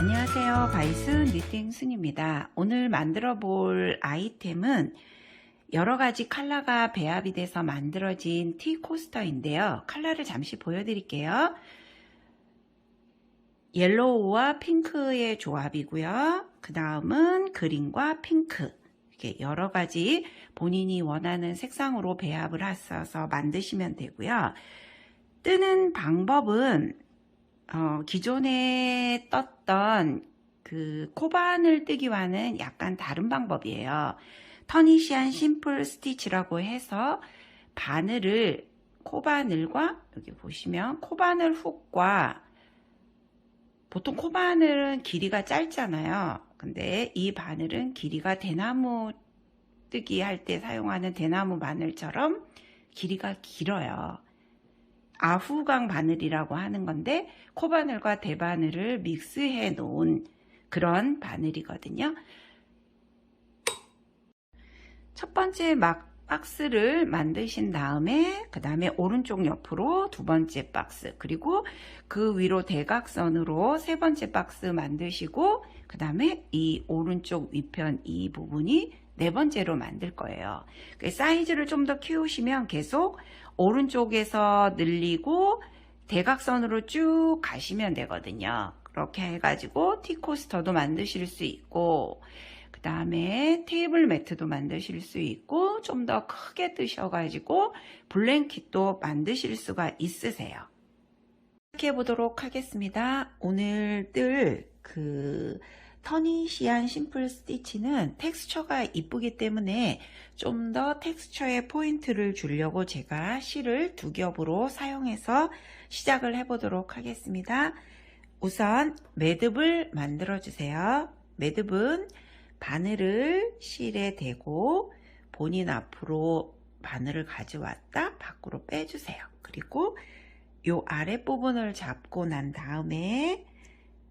안녕하세요. 바이슨 니팅 순입니다. 오늘 만들어 볼 아이템은 여러가지 컬러가 배합이 돼서 만들어진 티 코스터인데요. 컬러를 잠시 보여드릴게요. 옐로우와 핑크의 조합이고요. 그 다음은 그린과 핑크, 이렇게 여러가지 본인이 원하는 색상으로 배합을 하셔서 만드시면 되고요. 뜨는 방법은 기존에 떴던 그 코바늘 뜨기와는 약간 다른 방법이에요. 터니시안 심플 스티치라고 해서 바늘을 코바늘과 여기 보시면 코바늘 훅과 보통 코바늘은 길이가 짧잖아요. 근데 이 바늘은 길이가 대나무 뜨기 할 때 사용하는 대나무 바늘처럼 길이가 길어요. 아후강 바늘이라고 하는 건데 코바늘과 대바늘을 믹스해 놓은 그런 바늘이거든요. 첫 번째 박스를 만드신 다음에 그 다음에 오른쪽 옆으로 두 번째 박스, 그리고 그 위로 대각선으로 세 번째 박스 만드시고 그 다음에 이 오른쪽 위편 이 부분이 네 번째로 만들 거예요. 사이즈를 좀 더 키우시면 계속 오른쪽에서 늘리고 대각선으로 쭉 가시면 되거든요. 그렇게 해가지고 티코스터도 만드실 수 있고 그 다음에 테이블 매트도 만드실 수 있고 좀 더 크게 뜨셔가지고 블랭킷도 만드실 수가 있으세요. 시작해 보도록 하겠습니다. 오늘 뜰 터니시안 심플 스티치는 텍스처가 이쁘기 때문에 좀 더 텍스처에 포인트를 주려고 제가 실을 두 겹으로 사용해서 시작을 해 보도록 하겠습니다. 우선 매듭을 만들어 주세요. 매듭은 바늘을 실에 대고 본인 앞으로 바늘을 가져왔다 밖으로 빼주세요. 그리고 요 아랫부분을 잡고 난 다음에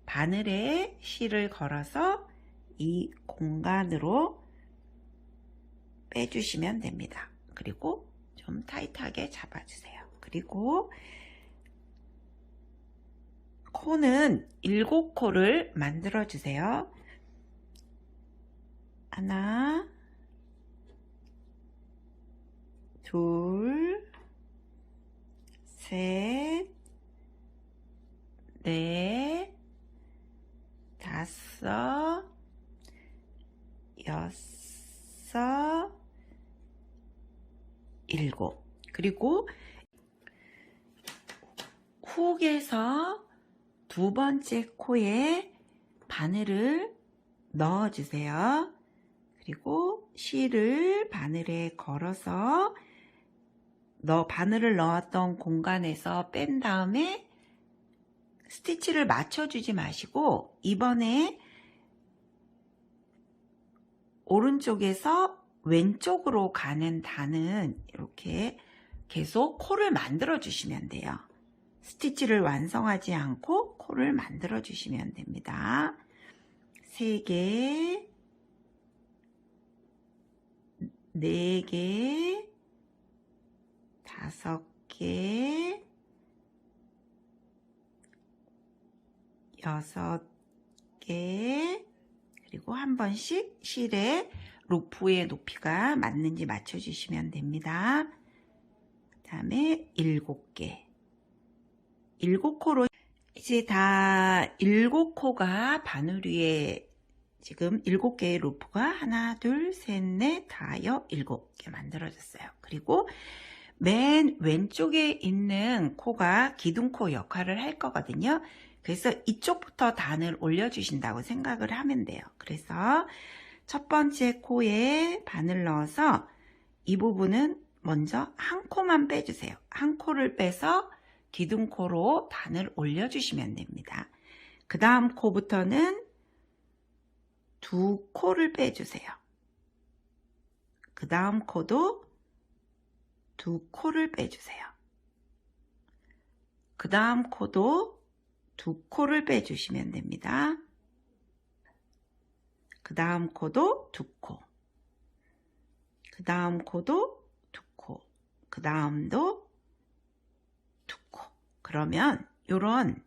바늘에 실을 걸어서 이 공간으로 빼주시면 됩니다. 그리고 좀 타이트하게 잡아주세요. 그리고 코는 7코를 만들어 주세요. 하나, 둘, 셋, 넷, 다섯, 여섯, 일곱. 그리고 훅에서 두 번째 코에 바늘을 넣어주세요. 그리고 실을 바늘에 걸어서 바늘을 넣었던 공간에서 뺀 다음에 스티치를 맞춰주지 마시고 이번에 오른쪽에서 왼쪽으로 가는 단은 이렇게 계속 코를 만들어 주시면 돼요. 스티치를 완성하지 않고 코를 만들어 주시면 됩니다. 3개, 4개, 5개, 6개, 그리고 한 번씩 실에 루프의 높이가 맞는지 맞춰주시면 됩니다. 그 다음에 7개. 7코로 이제 다 7코가 바늘 위에 지금 7개의 루프가 하나, 둘, 셋, 넷, 다섯, 7개 만들어졌어요. 그리고 맨 왼쪽에 있는 코가 기둥코 역할을 할 거거든요. 그래서 이쪽부터 단을 올려주신다고 생각을 하면 돼요. 그래서 첫 번째 코에 바늘 넣어서 이 부분은 먼저 한 코만 빼주세요. 한 코를 빼서 기둥코로 단을 올려주시면 됩니다. 그 다음 코부터는 두 코를 빼주세요. 그 다음 코도 두 코를 빼주세요. 그 다음 코도 두 코를 빼주시면 됩니다. 그 다음 코도 두 코, 그 다음 코도 두 코, 그 다음도 두 코. 그러면 이런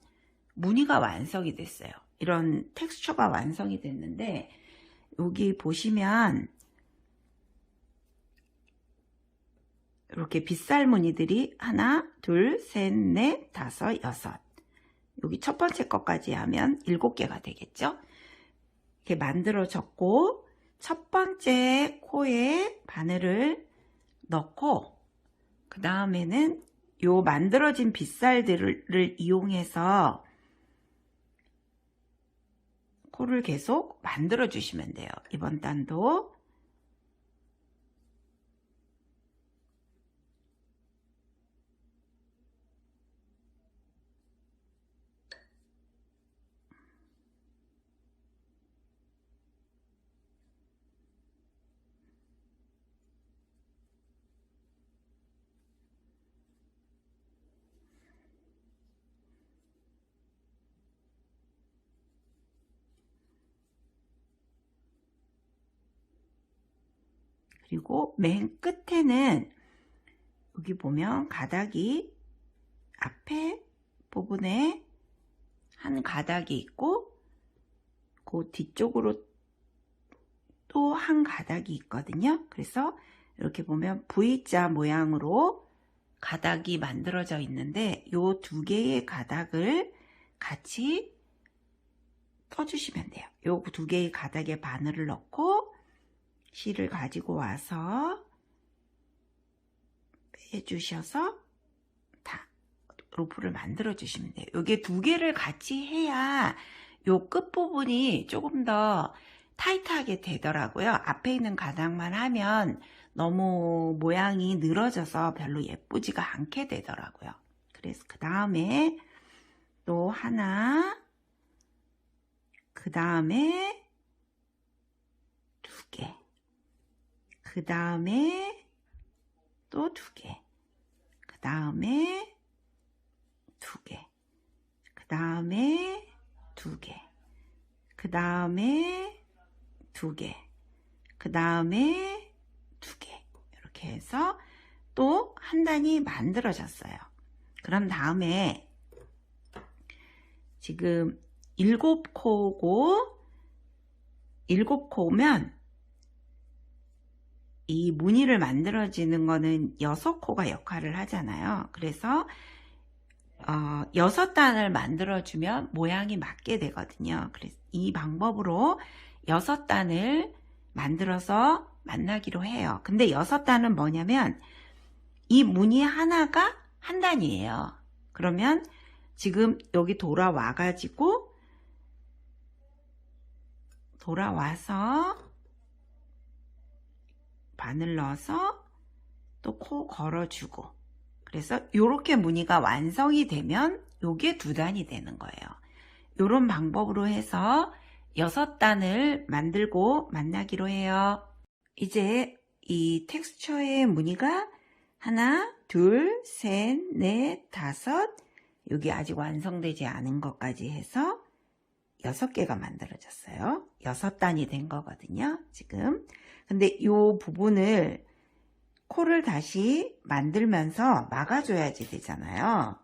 무늬가 완성이 됐어요. 이런 텍스처가 완성이 됐는데, 여기 보시면 이렇게 빗살 무늬들이 하나, 둘, 셋, 넷, 다섯, 여섯. 여기 첫 번째 것까지 하면 7개가 되겠죠? 이렇게 만들어졌고, 첫 번째 코에 바늘을 넣고, 그 다음에는 요 만들어진 빗살들을 이용해서 코를 계속 만들어 주시면 돼요. 이번 단도. 그리고 맨 끝에는 여기 보면 가닥이 앞에 부분에 한 가닥이 있고, 그 뒤쪽으로 또 한 가닥이 있거든요. 그래서 이렇게 보면 V자 모양으로 가닥이 만들어져 있는데, 요 2개의 가닥을 같이 떠주시면 돼요. 요 2개의 가닥에 바늘을 넣고 실을 가지고 와서 빼주셔서 다 로프를 만들어 주시면 돼요. 요게 2개를 같이 해야 요 끝부분이 조금 더 타이트하게 되더라고요. 앞에 있는 가닥만 하면 너무 모양이 늘어져서 별로 예쁘지가 않게 되더라고요. 그래서 그 다음에 또 하나, 그 다음에 2개, 그 다음에 또 2개, 그 다음에 2개, 그 다음에 2개, 그 다음에 2개, 그 다음에 2개, 이렇게 해서 또 한 단이 만들어졌어요. 그럼 다음에 지금 7코고, 7코면 이 무늬를 만들어지는 거는 6코가 역할을 하잖아요. 그래서 6단을 만들어주면 모양이 맞게 되거든요. 그래서 이 방법으로 6단을 만들어서 만나기로 해요. 근데 6단은 뭐냐면 이 무늬 하나가 한 단이에요. 그러면 지금 여기 돌아와서 바늘 넣어서 또 코 걸어주고, 그래서 이렇게 무늬가 완성이 되면 요게 2단이 되는 거예요. 이런 방법으로 해서 6단을 만들고 만나기로 해요. 이제 이 텍스처의 무늬가 하나, 둘, 셋, 넷, 다섯, 여기 아직 완성되지 않은 것까지 해서 6개가 만들어졌어요. 6단이 된 거거든요, 지금. 근데 이 부분을 코를 다시 만들면서 막아줘야지 되잖아요.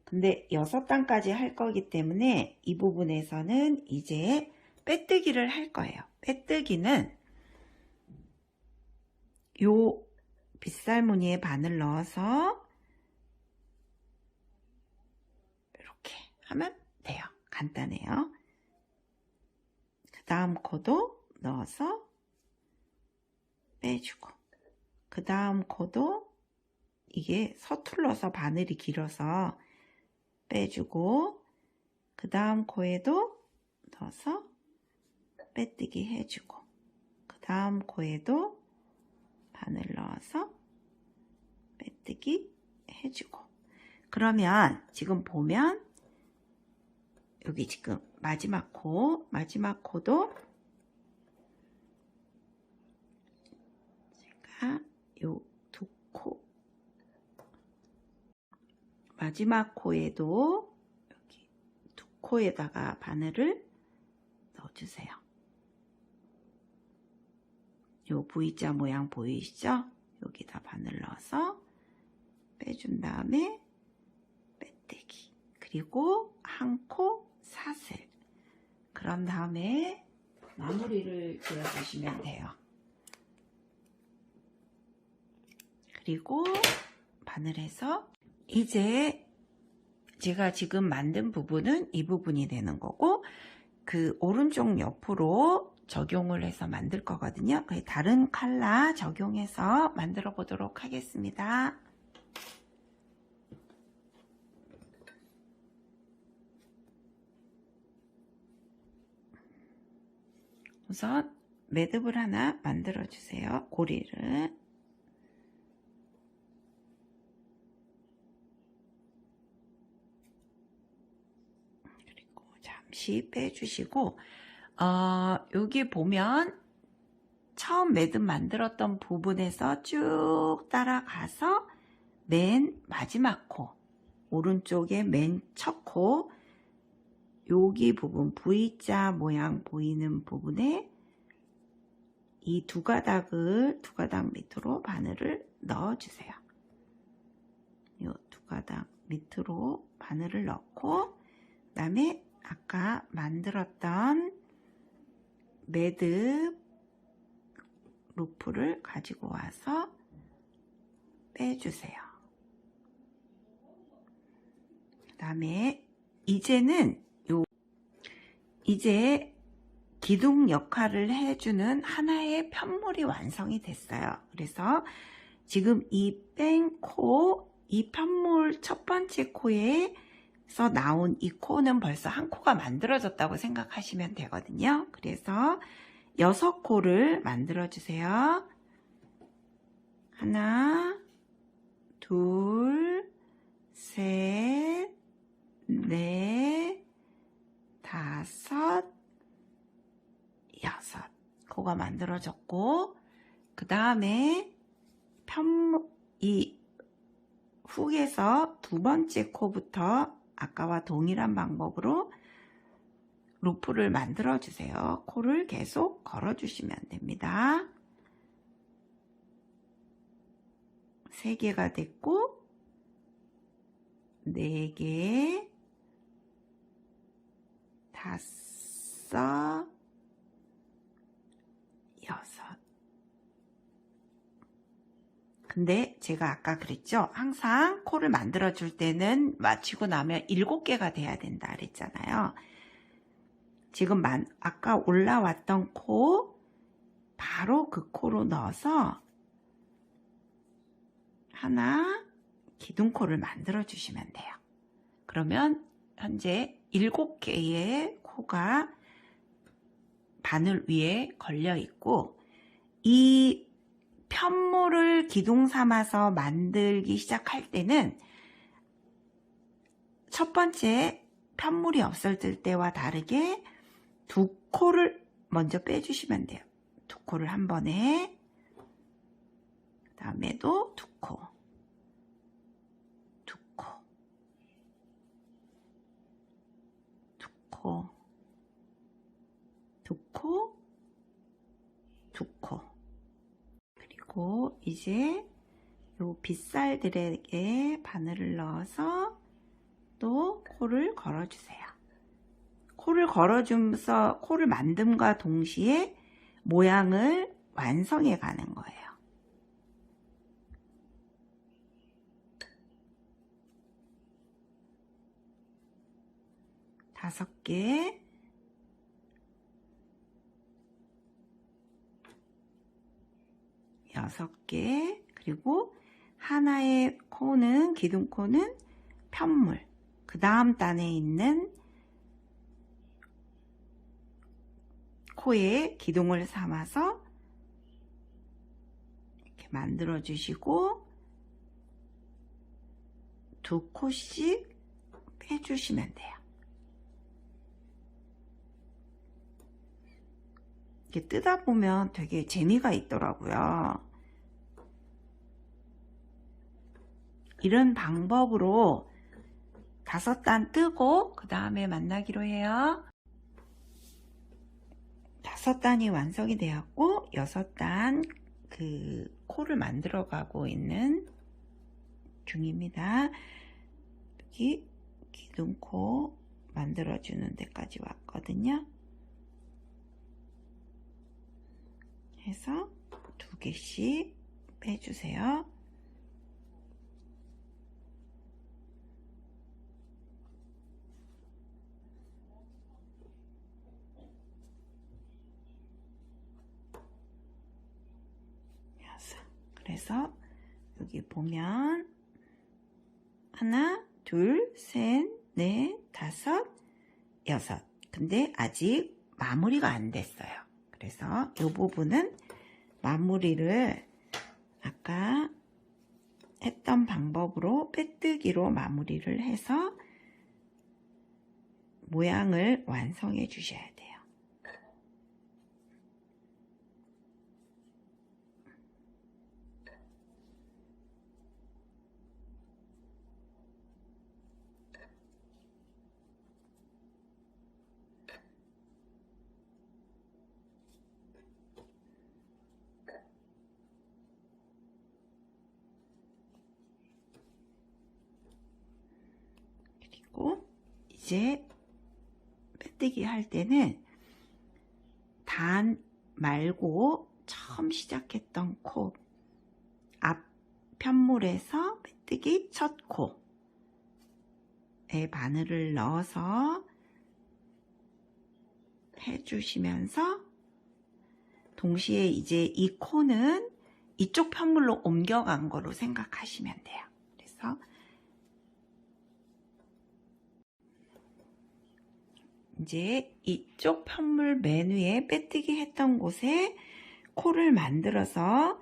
근데 6단까지 할 거기 때문에 이 부분에서는 이제 빼뜨기를 할 거예요. 빼뜨기는 요 빗살 무늬에 바늘 넣어서 이렇게 하면 돼요. 간단해요. 그 다음 코도 넣어서 빼주고, 그 다음 코도 이게 서툴러서 바늘이 길어서 빼주고, 그 다음 코에도 넣어서 빼뜨기 해주고, 그 다음 코에도 바늘 넣어서 빼뜨기 해주고. 그러면 지금 보면 여기 지금 마지막 코도 제가 요 2코, 마지막 코에도 여기 2코에다가 바늘을 넣어주세요. 요 V자 모양 보이시죠? 여기다 바늘 넣어서 빼준 다음에 빼뜨기, 그리고 한 코 사슬, 그런 다음에 마무리를 지어주시면 돼요. 그리고 바늘에서 이제 제가 지금 만든 부분은 이 부분이 되는 거고, 그 오른쪽 옆으로 적용을 해서 만들 거거든요. 다른 컬러 적용해서 만들어 보도록 하겠습니다. 우선 매듭을 하나 만들어 주세요. 고리를. 그리고 잠시 빼주시고, 여기 보면 처음 매듭 만들었던 부분에서 쭉 따라가서 맨 마지막 코, 오른쪽에 맨 첫 코, 여기 부분 V자 모양 보이는 부분에 이 두 가닥 밑으로 바늘을 넣어주세요. 이 두 가닥 밑으로 바늘을 넣고, 그 다음에 아까 만들었던 매듭 루프를 가지고 와서 빼주세요. 그 다음에 이제 기둥 역할을 해주는 하나의 편물이 완성이 됐어요. 그래서 지금 이 뺑코, 이 편물 첫 번째 코에서 나온 이 코는 벌써 한 코가 만들어졌다고 생각하시면 되거든요. 그래서 6코를 만들어 주세요. 하나, 둘, 셋, 넷, 다섯, 여섯 코가 만들어졌고, 그 다음에 이 훅에서 두 번째 코부터 아까와 동일한 방법으로 루프를 만들어 주세요. 코를 계속 걸어 주시면 됩니다. 3개가 됐고, 4개, 5, 6. 근데 제가 아까 그랬죠? 항상 코를 만들어 줄 때는 마치고 나면 7개가 돼야 된다 그랬잖아요. 지금 아까 올라왔던 코 바로 그 코로 넣어서 하나 기둥코를 만들어 주시면 돼요. 그러면 현재 7개의 코가 바늘 위에 걸려 있고, 이 편물을 기둥 삼아서 만들기 시작할 때는 첫 번째 편물이 없어질 때와 다르게 2코를 먼저 빼주시면 돼요. 2코를 한 번에, 그 다음에도 2코, 2코, 2코, 2코, 2코. 그리고 이제 요 빗살들에게 바늘을 넣어서 또 코를 걸어주세요. 코를 걸어주면서 코를 만듦과 동시에 모양을 완성해 가는 거예요. 다섯 개, 여섯 개, 그리고 하나의 코는, 기둥코는 편물, 그 다음 단에 있는 코에 기둥을 삼아서 이렇게 만들어 주시고 2코씩 빼주시면 돼요. 이렇게 뜨다 보면 되게 재미가 있더라고요. 이런 방법으로 5단 뜨고 그 다음에 만나기로 해요. 5단이 완성이 되었고 6단 그 코를 만들어 가고 있는 중입니다. 여기 기둥코 만들어 주는 데까지 왔거든요. 해서 2개씩 빼주세요. 그래서 여기 보면 하나, 둘, 셋, 넷, 다섯, 여섯. 근데 아직 마무리가 안 됐어요. 그래서 이 부분은 마무리를 아까 했던 방법으로 빼뜨기로 마무리를 해서 모양을 완성해 주셔야 돼요. 그리고 이제 빼뜨기 할 때는 단 말고 처음 시작했던 코 앞 편물에서 빼뜨기 첫 코에 바늘을 넣어서 해주시면서 동시에 이제 이 코는 이쪽 편물로 옮겨간 거로 생각하시면 돼요. 그래서 이제 이쪽 편물 맨 위에 빼뜨기 했던 곳에 코를 만들어서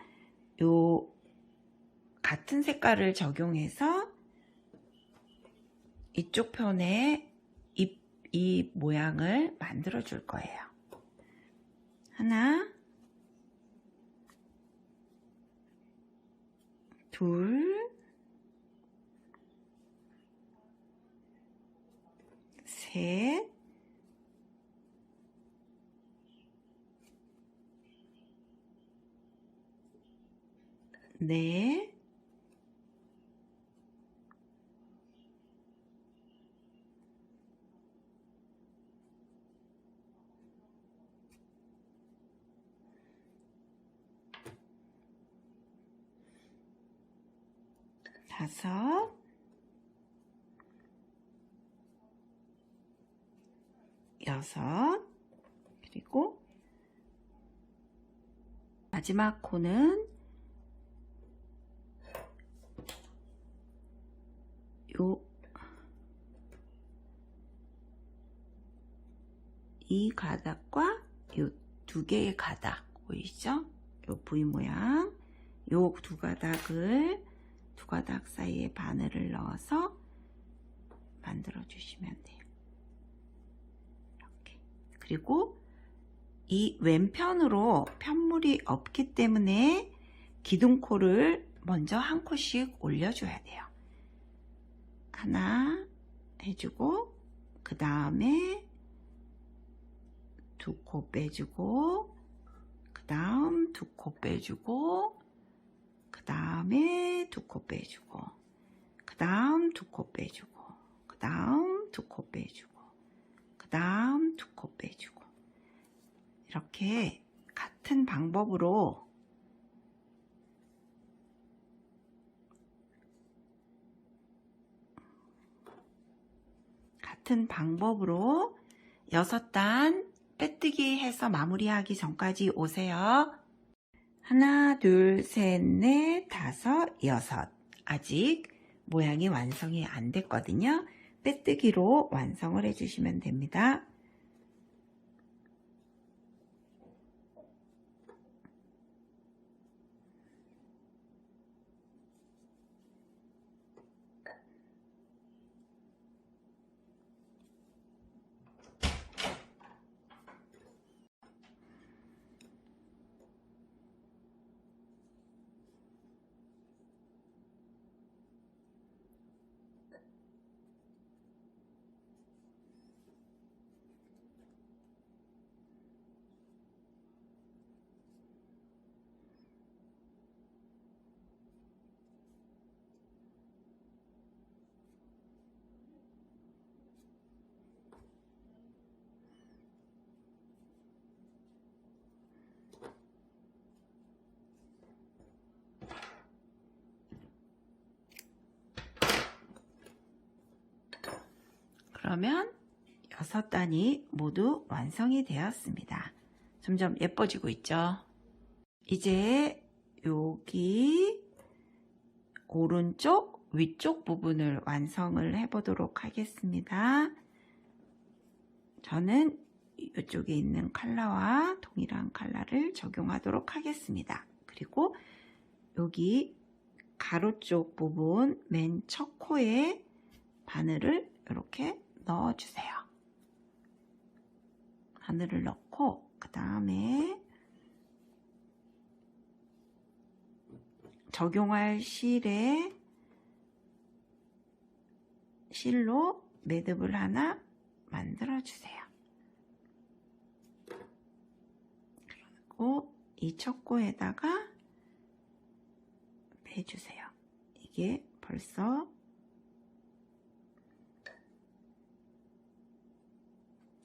요 같은 색깔을 적용해서 이쪽 편에 이 모양을 만들어 줄 거예요. 하나, 둘, 셋, 넷, 다섯, 여섯, 그리고 마지막 코는 이 가닥과 이 두 개의 가닥 보이시죠? 이 V 모양, 요 두 가닥 사이에 바늘을 넣어서 만들어 주시면 돼요. 이렇게. 그리고 이 왼편으로 편물이 없기 때문에 기둥코를 먼저 한 코씩 올려줘야 돼요. 하나 해주고 그 다음에 2코 빼주고 그 다음 2코 빼주고 그 다음에 2코 빼주고 그 다음 2코 빼주고 그 다음 2코 빼주고 그 다음 2코 빼주고 이렇게 같은 방법으로 같은 방법으로 6단 빼뜨기 해서 마무리하기 전까지 오세요. 하나, 둘, 셋, 넷, 다섯, 여섯. 아직 모양이 완성이 안 됐거든요. 빼뜨기로 완성을 해주시면 됩니다. 그러면 6단이 모두 완성이 되었습니다. 점점 예뻐지고 있죠. 이제 여기 오른쪽 위쪽 부분을 완성을 해 보도록 하겠습니다. 저는 이쪽에 있는 컬러와 동일한 컬러를 적용하도록 하겠습니다. 그리고 여기 가로 쪽 부분 맨 첫 코에 바늘을 이렇게 넣어주세요. 바늘을 넣고 그 다음에 적용할 실로 매듭을 하나 만들어 주세요. 그리고 이 첫 코에다가 빼주세요. 이게 벌써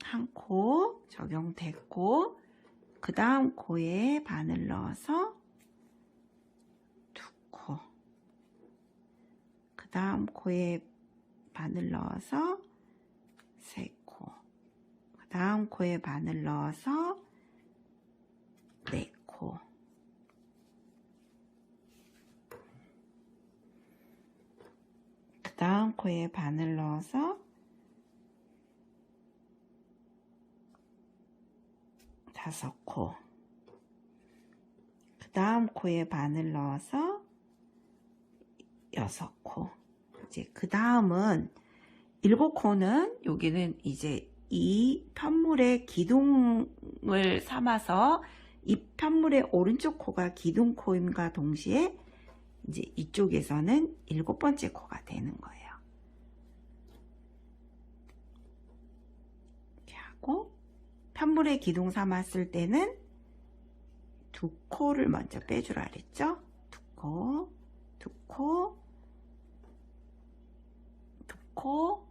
한 코 적용됐고, 그 다음 코에 바늘 넣어서 두 코, 그 다음 코에 바늘 넣어서 세 코, 그 다음 코에 바늘 넣어서 네 코, 그 다음 코에 바늘 넣어서 다섯 코, 그 다음 코에 바늘 넣어서 여섯 코. 이제 그 다음은 7코는 여기는 이제 이 편물의 기둥을 삼아서 이 편물의 오른쪽 코가 기둥코임과 동시에 이제 이쪽에서는 7번째 코가 되는 거예요. 이렇게 하고, 편물의 기둥 삼았을 때는 두 코를 먼저 빼주라 그랬죠? 두 코, 두 코, 두 코,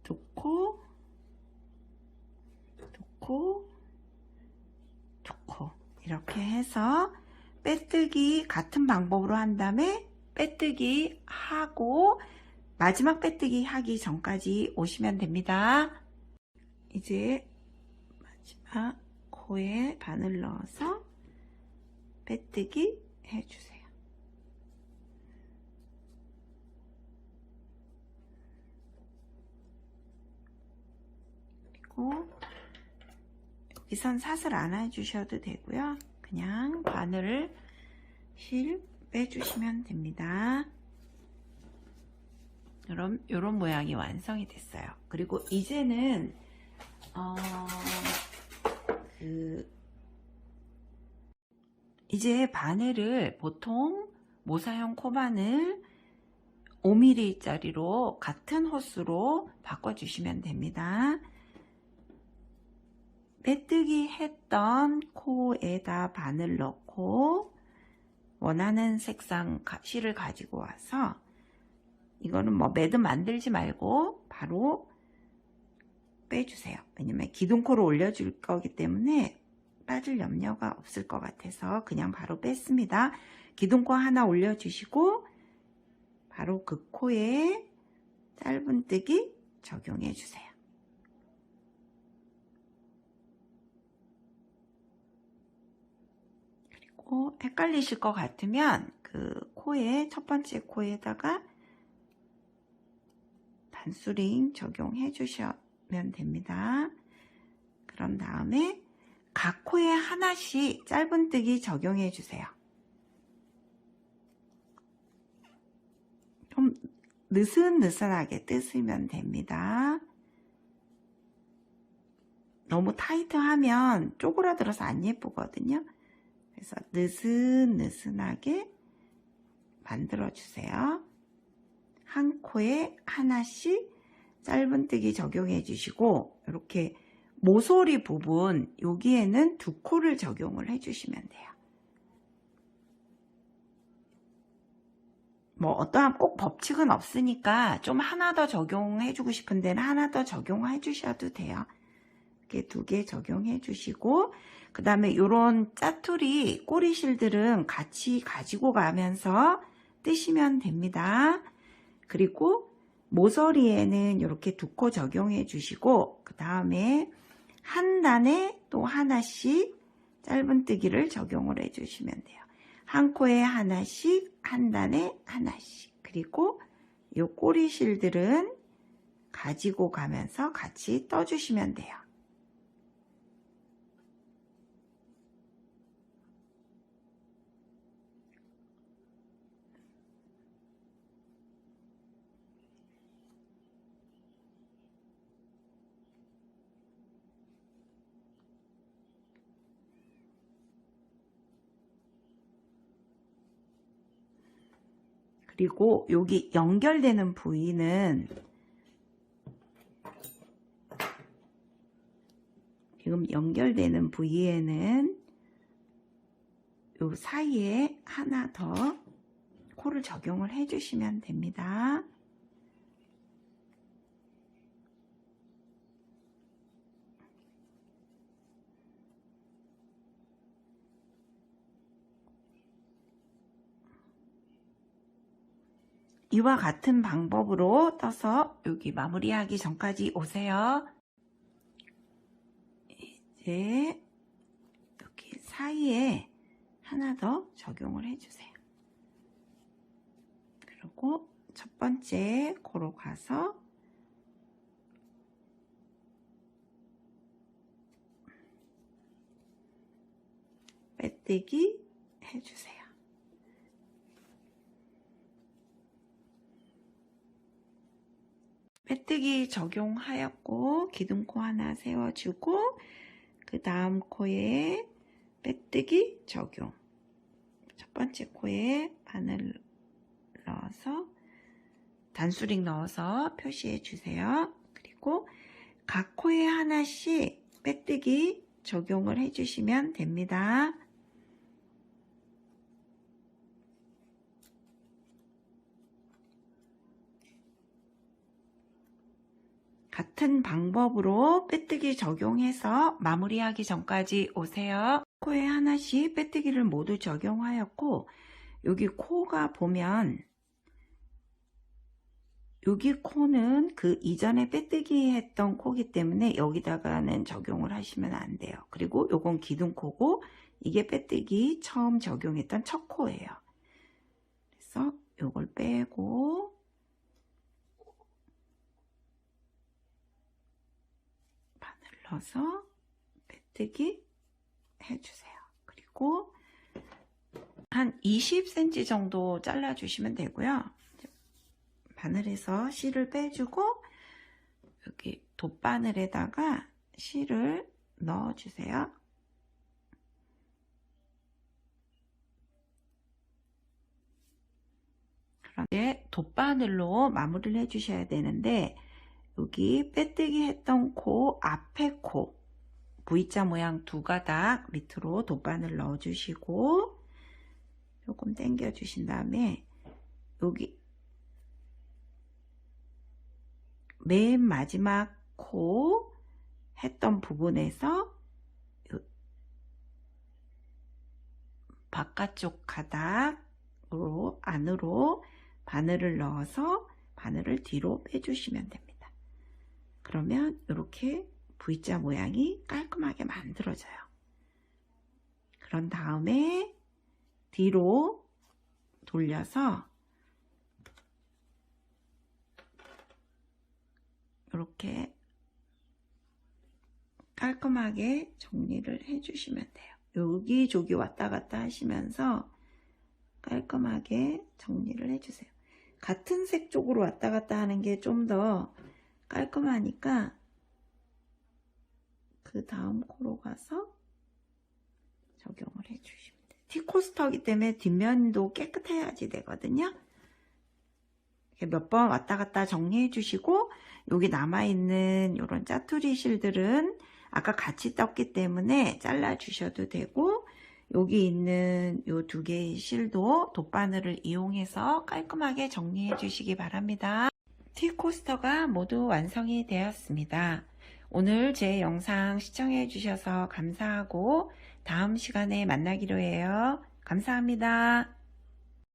두 코, 두 코, 두 코. 이렇게 해서 빼뜨기 같은 방법으로 한 다음에 빼뜨기 하고 마지막 빼뜨기 하기 전까지 오시면 됩니다. 이제 마지막 코에 바늘 넣어서 빼뜨기 해주세요. 그리고 여기선 사슬 안 해주셔도 되고요. 그냥 바늘을 실 빼주시면 됩니다. 그럼 이런 모양이 완성이 됐어요. 그리고 이제는 이제 바늘을 보통 모사형 코바늘 5mm 짜리로 같은 호수로 바꿔주시면 됩니다. 빼뜨기 했던 코에다 바늘 넣고 원하는 색상 실을 가지고 와서, 이거는 뭐 매듭 만들지 말고 바로 빼주세요. 왜냐면 기둥코를 올려줄 거기 때문에 빠질 염려가 없을 것 같아서 그냥 바로 뺐습니다. 기둥코 하나 올려주시고 바로 그 코에 짧은뜨기 적용해 주세요. 그리고 헷갈리실 것 같으면 그 코에, 첫 번째 코에다가 단수링 적용해 주시면 됩니다. 그런 다음에 각 코에 하나씩 짧은뜨기 적용해 주세요. 좀 느슨느슨하게 뜨시면 됩니다. 너무 타이트하면 쪼그라들어서 안 예쁘거든요. 그래서 느슨느슨하게 만들어 주세요. 한 코에 하나씩 짧은뜨기 적용해 주시고, 이렇게 모서리 부분 여기에는 두 코를 적용을 해 주시면 돼요. 뭐 어떠한 꼭 법칙은 없으니까 좀 하나 더 적용해 주고 싶은 데는 하나 더 적용해 주셔도 돼요. 이렇게 2개 적용해 주시고, 그 다음에 이런 짜투리 꼬리실들은 같이 가지고 가면서 뜨시면 됩니다. 그리고 모서리에는 이렇게 2코 적용해 주시고 그 다음에 한 단에 또 하나씩 짧은뜨기를 적용을 해 주시면 돼요. 한 코에 하나씩, 한 단에 하나씩. 그리고 이 꼬리 실들은 가지고 가면서 같이 떠주시면 돼요. 그리고 여기 연결되는 부위는 지금 연결되는 부위에는 요 사이에 하나 더 코를 적용을 해 주시면 됩니다. 이와 같은 방법으로 떠서 여기 마무리하기 전까지 오세요. 이제 여기 사이에 하나 더 적용을 해주세요. 그리고 첫 번째 코로 가서 빼뜨기 해주세요. 빼뜨기 적용하였고 기둥코 하나 세워주고 그 다음 코에 빼뜨기 적용. 첫 번째 코에 바늘 넣어서 단수링 넣어서 표시해 주세요. 그리고 각 코에 하나씩 빼뜨기 적용을 해주시면 됩니다. 같은 방법으로 빼뜨기 적용해서 마무리하기 전까지 오세요. 코에 하나씩 빼뜨기를 모두 적용하였고 여기 코가 보면 여기 코는 그 이전에 빼뜨기 했던 코기 때문에 여기다가는 적용을 하시면 안 돼요. 그리고 요건 기둥코고 이게 빼뜨기 처음 적용했던 첫 코예요. 그래서 요걸 빼고 넣어서 빼뜨기 해주세요. 그리고 한 20cm 정도 잘라주시면 되고요. 바늘에서 실을 빼주고 여기 돗바늘에다가 실을 넣어주세요. 그런데 돗바늘로 마무리를 해주셔야 되는데 여기 빼뜨기 했던 코 앞에 코 V자 모양 2가닥 밑으로 돗바늘 넣어주시고 조금 당겨 주신 다음에 여기 맨 마지막 코 했던 부분에서 바깥쪽 가닥으로 안으로 바늘을 넣어서 바늘을 뒤로 빼주시면 됩니다. 그러면 이렇게 V자 모양이 깔끔하게 만들어져요. 그런 다음에 뒤로 돌려서 이렇게 깔끔하게 정리를 해주시면 돼요. 여기저기 왔다 갔다 하시면서 깔끔하게 정리를 해주세요. 같은 색 쪽으로 왔다 갔다 하는 게 좀 더 깔끔하니까 그 다음 코로 가서 적용을 해주시면 돼요. T코스터이기 때문에 뒷면도 깨끗해야지 되거든요. 몇 번 왔다 갔다 정리해 주시고 여기 남아있는 이런 짜투리 실들은 아까 같이 떴기 때문에 잘라 주셔도 되고 여기 있는 이 2개의 실도 돗바늘을 이용해서 깔끔하게 정리해 주시기 바랍니다. T코스터가 모두 완성이 되었습니다. 오늘 제 영상 시청해 주셔서 감사하고 다음 시간에 만나기로 해요. 감사합니다.